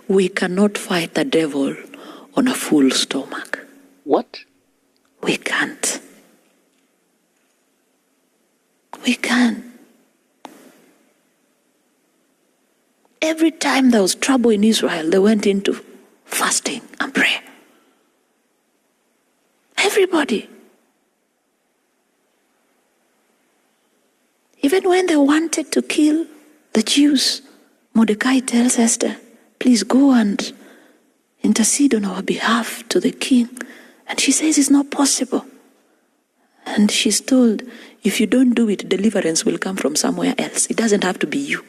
we cannot fight the devil on a full stomach. What? We can't. We can. Every time there was trouble in Israel, they went into fasting and prayer. Everybody. Even when they wanted to kill the Jews, Mordecai tells Esther, please go and intercede on our behalf to the king. And she says it's not possible. And she's told, if you don't do it, deliverance will come from somewhere else. It doesn't have to be you.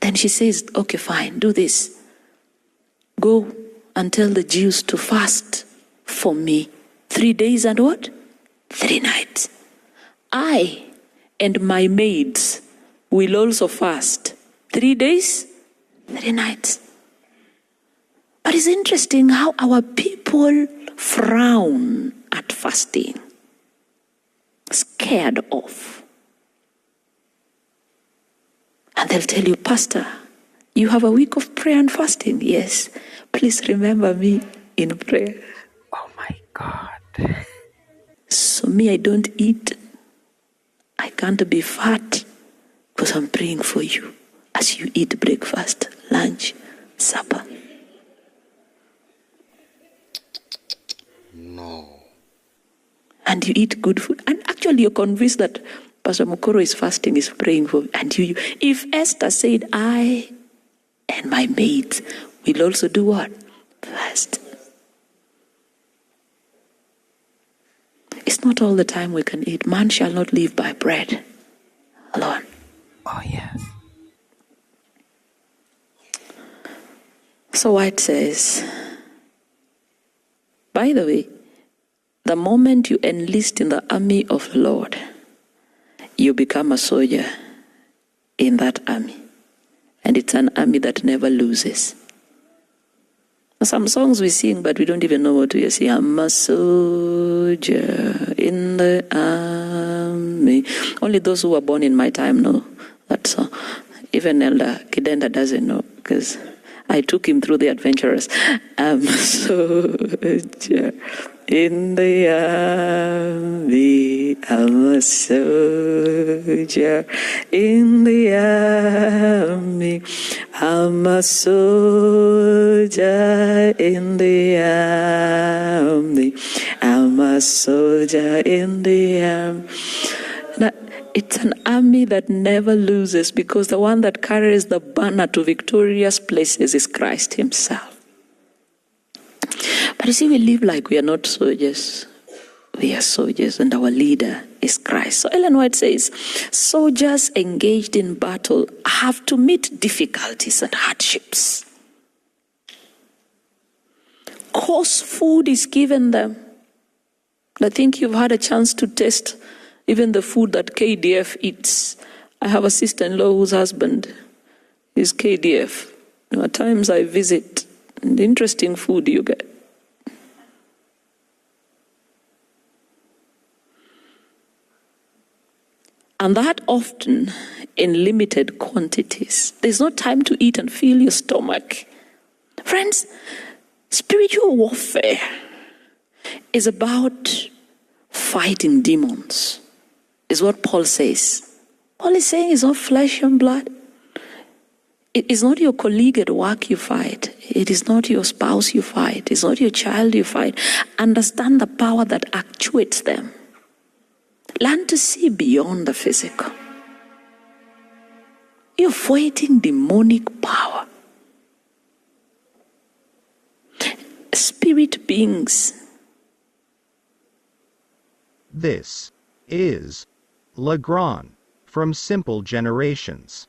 Then she says, okay, fine, do this. Go and tell the Jews to fast for me 3 days and what? 3 nights. I and my maids will also fast 3 days, 3 nights. But it's interesting how our people frown at fasting, scared of. And they'll tell you, Pastor, you have a week of prayer and fasting. Yes, please remember me in prayer. Oh my God. So me, I don't eat. I can't be fat because I'm praying for you as you eat breakfast, lunch, supper. No. And you eat good food. And actually you're convinced that Pastor Mukoro is fasting, is praying for you. And you, if Esther said, I and my maids will also do what? Fast. It's not all the time we can eat. Man shall not live by bread alone. Oh, yes. So White says, by the way, the moment you enlist in the army of the Lord, you become a soldier in that army. And it's an army that never loses. Some songs we sing, but we don't even know what we are saying. I'm a soldier in the army. Only those who were born in my time know that song. Even Elder Kidenda doesn't know, because I took him through the adventurous. I'm a soldier in the army. I'm a soldier in the army. I'm a soldier in the army. I'm a soldier in the army. Now, it's an army that never loses, because the one that carries the banner to victorious places is Christ himself. But you see, we live like we are not soldiers. We are soldiers, and our leader is Christ. So Ellen White says, soldiers engaged in battle have to meet difficulties and hardships. Coarse food is given them. I think you've had a chance to taste even the food that KDF eats. I have a sister-in-law whose husband is KDF. At times I visit, and interesting food you get. And that often in limited quantities. There's no time to eat and fill your stomach. Friends, spiritual warfare is about fighting demons, is what Paul says. Paul is saying it's not flesh and blood. It is not your colleague at work you fight. It is not your spouse you fight. It's not your child you fight. Understand the power that actuates them. Learn to see beyond the physical. You're fighting demonic power. Spirit beings. This is Legrand from Simple Generations.